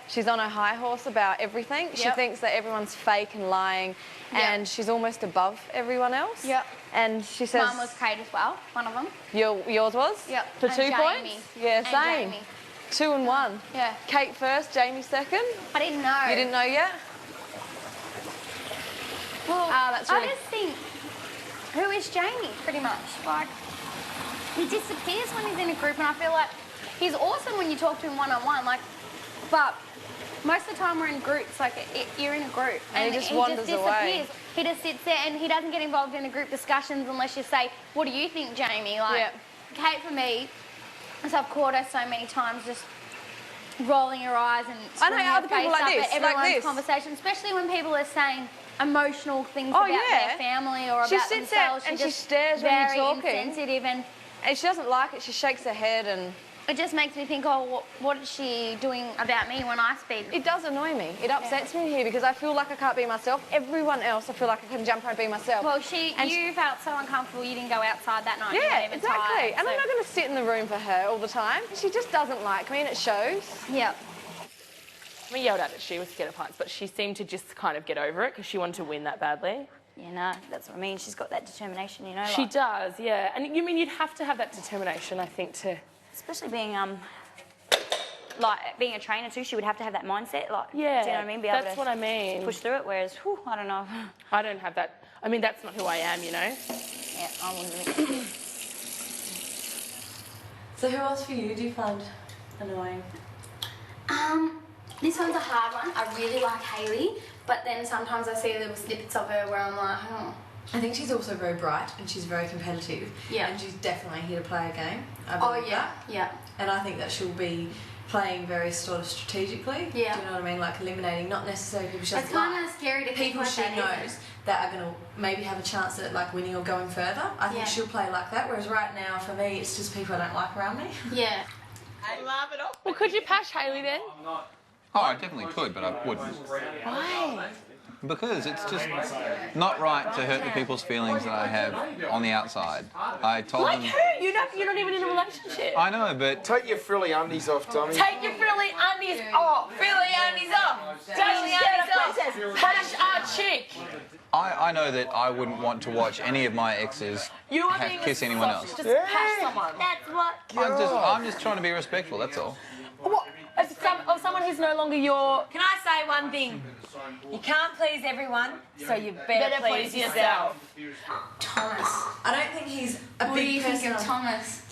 she's on her high horse about everything. She thinks that everyone's fake and lying, and she's almost above everyone else. Yep. And she says... Mine was Kate as well, one of them. Yours was? Yep. For and 2 Jamie. points? Yeah, and same. Jamie. 2 and 1. Yeah. Kate first, Jamie second. I didn't know. You didn't know yet? Well, that's really... I just think, who is Jamie, pretty much? Like, he disappears when he's in a group, and I feel like he's awesome when you talk to him one-on-one, like, but most of the time we're in groups, like, you're in a group. And he just wanders away. He just sits there, and he doesn't get involved in the group discussions unless you say, what do you think, Jamie? Like, Kate, for me, as I've caught her so many times, just rolling her eyes and I know other people like this, at everyone's conversation, especially when people are saying emotional things about their family or about themselves. She sits there and she stares when you're talking. Very insensitive, and she doesn't like it. She shakes her head, and it just makes me think, oh, what is she doing about me when I speak? It does annoy me. It upsets me here because I feel like I can't be myself. Everyone else, I feel like I can jump around and be myself. Well, you felt so uncomfortable you didn't go outside that night. Yeah, exactly. And I'm not going to sit in the room for her all the time. She just doesn't like me, and it shows. Yeah. We yelled at her. She was scared of heights, but she seemed to just kind of get over it because she wanted to win that badly. Yeah, no, that's what I mean. She's got that determination, you know. She does, yeah. And you mean you'd have to have that determination, I think, to... Especially being, like, being a trainer too, she would have to have that mindset, like, yeah, do you know what I mean? Be able that's what I mean. Push through it, whereas, whew, I don't know. I don't have that. I mean, that's not who I am, you know? Yeah, I wouldn't. So who else for you do you find annoying? This one's a hard one. I really like Hayley, but then sometimes I see little snippets of her where I'm like, oh. I think she's also very bright and she's very competitive. Yeah. And she's definitely here to play a game. Yeah. And I think that she'll be playing very sort of strategically. Yeah. Do you know what I mean? Like eliminating not necessarily people she doesn't It's kind of scary to think people like she that, knows that are going to maybe have a chance at like winning or going further. I think she'll play like that. Whereas right now, for me, it's just people I don't like around me. Yeah. I love it all. Well, could you pash Hayley then? Oh, I definitely could, but I wouldn't. Why? Because it's just not right to hurt the people's feelings that I have on the outside. I told them... Like who? You're not even in a relationship. I know, but... Take your frilly undies off, Tommy. Take your frilly undies off. Frilly undies off. Frilly undies off. Pash our chick. I know that I wouldn't want to watch any of my exes kiss anyone else. Just pash someone. That's what... I'm just trying to be respectful, that's all. What? Of someone who's no longer your... Can I say one thing? You can't please everyone, so you better please yourself. Thomas. I don't think he's a big person. What do you think of Thomas?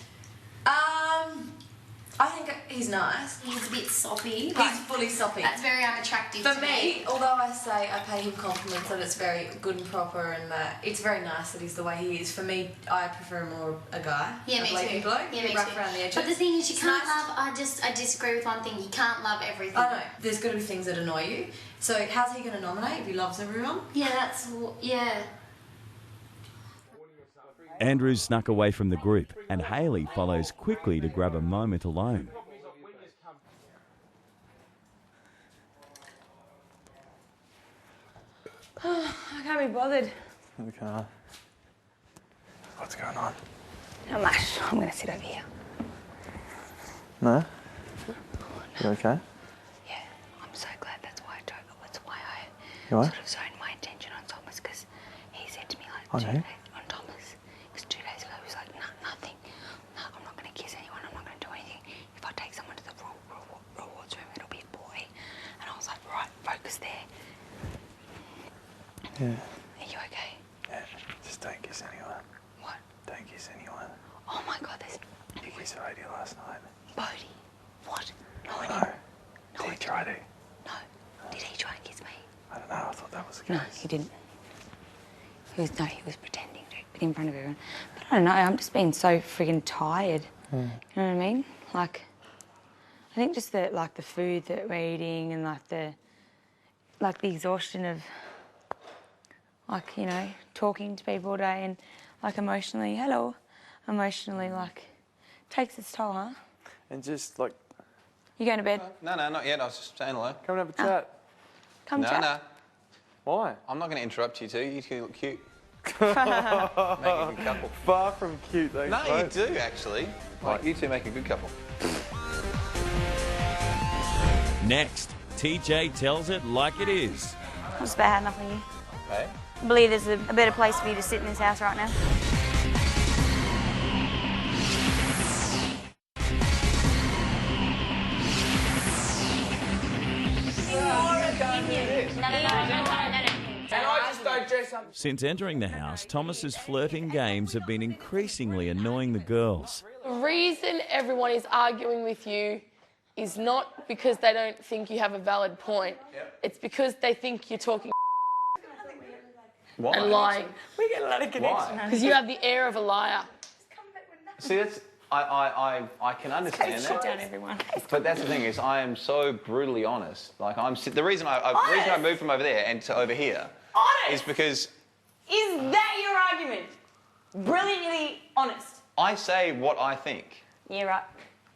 I think he's nice. He's a bit soppy. He's fully soppy. That's very unattractive for me. Although I say I pay him compliments that it's very good and proper and that it's very nice that he's the way he is. For me, I prefer more a guy. Yeah, me too. Bloke, yeah, me rough around the edges. But the thing is, you can't love. I disagree with one thing. You can't love everything. I know. There's got to be things that annoy you. So how's he going to nominate if he loves everyone? Yeah, yeah. Andrew snuck away from the group and Hayley follows quickly to grab a moment alone. I can't be bothered. Okay. What's going on? Not much. I'm going to sit over here. No? You okay? Yeah, I'm so glad that's why I You are? sort of zoned my attention on Thomas, because he said to me like On who? on Thomas, because 2 days ago he was like, nothing. No, I'm not going to kiss anyone. I'm not going to do anything. If I take someone to the rewards room, it'll be a boy. And I was like, right, focus there. Yeah. Are you okay? Yeah. Just don't kiss anyone. What? Don't kiss anyone. Oh my God, there's... You kissed a lady last night. Bodie. What? No, I No. didn't. Did he try to? No. Did he try and kiss me? I don't know. I thought that was the case. No, he didn't. He was pretending to, but in front of everyone. But I don't know, I'm just being so friggin' tired. You know what I mean? Like, I think just the food that we're eating and the exhaustion of, like, you know, talking to people all day and emotionally takes its toll, huh? And just like... You going to bed? No, not yet. I was just saying hello. Come and have a chat. Come chat. No. Why? I'm not going to interrupt you two. You two look cute. Make a good couple. Far from cute, though. No, you do, actually. Like, you two make a good couple. Next, TJ tells it like it is. I've just about had enough of you. Hey? I believe there's a better place for you to sit in this house right now. Since entering the house, Thomas's flirting games have been increasingly annoying the girls. The reason everyone is arguing with you is not because they don't think you have a valid point. It's because they think you're talking Why? and lying. We get a lot of connection. Because you have the air of a liar. See, that's... I can understand Shut that. down, everyone. But that's the thing is, I am so brutally honest. Like the reason I moved from over there and to over here is because Is that your argument? Brilliantly honest. I say what I think. Yeah, right.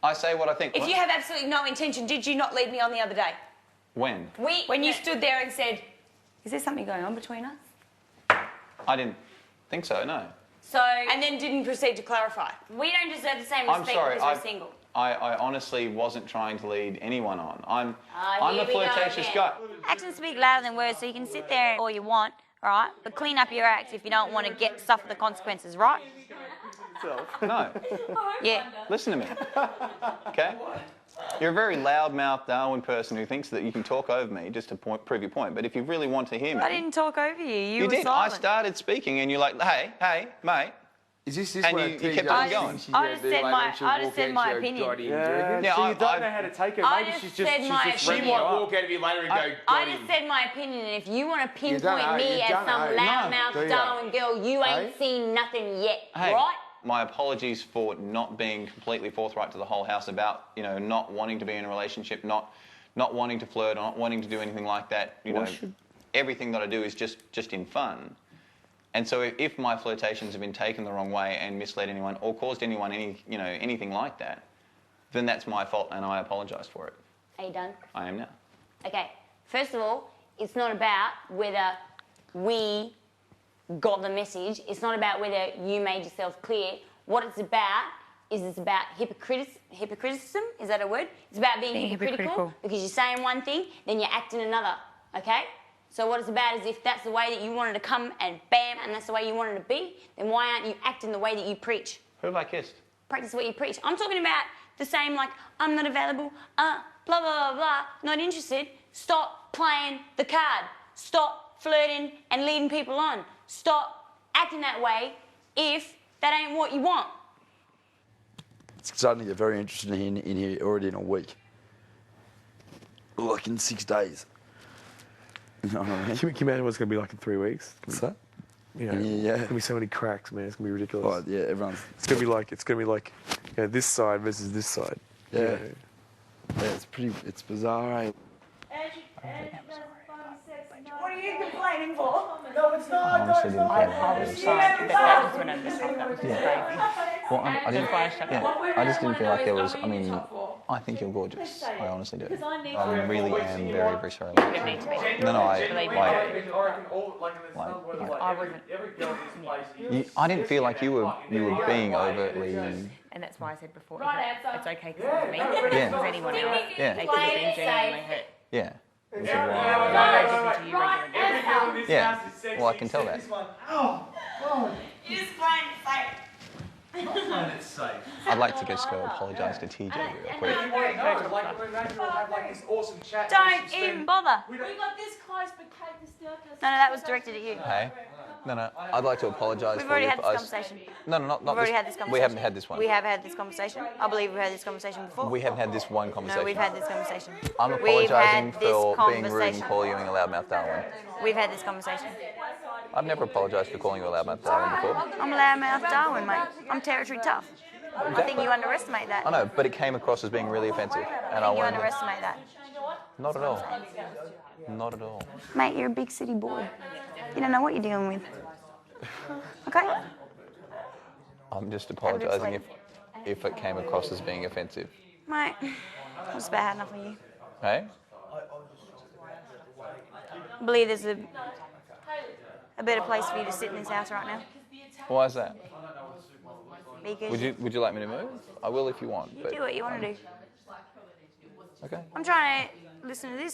I say what I think. If What? you have absolutely no intention, did you not lead me on the other day? When? When you stood there and said, Is there something going on between us? I didn't think so. No. so, and then didn't proceed to clarify. We don't deserve the same I'm respect sorry. because we're single. I honestly wasn't trying to lead anyone on. I'm here a we go flirtatious again. guy. Actions speak louder than words, so you can sit there all you want, right? But clean up your act if you don't want to suffer the consequences, right? No. Yeah. Listen to me. Okay? You're a very loudmouth Darwin person who thinks that you can talk over me just to prove your point. But if you really want to hear me... I didn't talk over you. You were did. silent. I started speaking and you're like, hey, mate. Is this And where you TJ kept on going. thinks she's I gonna just do, said like, my- when she'll I just walk said out, my she'll go, opinion. "Dotty," Yeah, and Yeah, so I- you don't I- know how to take her. I Maybe just she's just said my just She revving might you up. walk out of you later and go, I "Dotty." just said my opinion, and if you want to You don't pinpoint know, me you as don't some know. loudmouth Do ya? Darwin girl, you ain't Hey? seen nothing yet, Hey, right? my apologies for not being completely forthright to the whole house about, not wanting to be in a relationship, not wanting to flirt, not wanting to do anything like that. Everything that I do is just in fun. And so if my flirtations have been taken the wrong way and misled anyone or caused anyone anything like that, then that's my fault and I apologise for it. Are you done? I am now. Okay. First of all, it's not about whether we got the message. It's not about whether you made yourself clear. What it's about is hypocriticism. Is that a word? It's about being hypocritical because you're saying one thing, then you're acting another. Okay? So what it's about is if that's the way that you wanted to come and bam, and that's the way you wanted to be, then why aren't you acting the way that you preach? Who have I kissed? Practice what you preach. I'm talking about the same, like, I'm not available, blah, blah, blah, blah, not interested. Stop playing the card. Stop flirting and leading people on. Stop acting that way if that ain't what you want. It's starting to get very interesting in here already in a week. Like in 6 days. You know what I mean? Can you imagine what it's going to be like in 3 weeks? What's that? Yeah. Yeah. There's going to be so many cracks, man. It's going to be ridiculous. Oh, yeah, everyone's... It's going to be like, this side versus this side. Yeah. Yeah, it's bizarre, eh? What are you complaining for? I honestly didn't I was sorry that just went over the top. That was just crazy. Well, I just didn't feel like there was. I mean, I think you're gorgeous. I honestly do. I really am very, very sorry. You don't need to be. No, Believe me. I I wouldn't. I didn't feel like you were being overtly. And that's why I said before, it's okay because it's me. If it was anyone else, Yeah. they could have been genuinely hurt. Yeah. It's no different to you regularly. Yeah. Well, I can tell that. You just playing it safe. I'd like to just go apologise to TJ real quick. Don't even bother. We got this close, but Kate the staircase. No, that was directed at you. Hey? No. I'd like to apologise We've for already you. had this conversation. No, not We've already this. had this conversation. We haven't had this one. We have had this conversation. I believe we've had this conversation before. We haven't had this one conversation. No, we've had this conversation. I'm We've apologising had this for being rude and conversation. calling you a loudmouth Darwin. We've had this conversation. I've never apologised for calling you a loudmouth Darwin before. I'm a loudmouth Darwin, mate. I'm territory tough. I think you underestimate that. I know, but it came across as being really offensive. And I I think you wanted to... underestimate that. Not at all. Not at all. Mate, you're a big city boy. You don't know what you're dealing with. Okay? I'm just apologising if it came across as being offensive. Mate, I've just about had enough of you. Hey? I believe there's a better place for you to sit in this house right now. Why is that? Because Would you like me to move? I will if you want. But do what you want to do. okay. I'm trying to listen to this.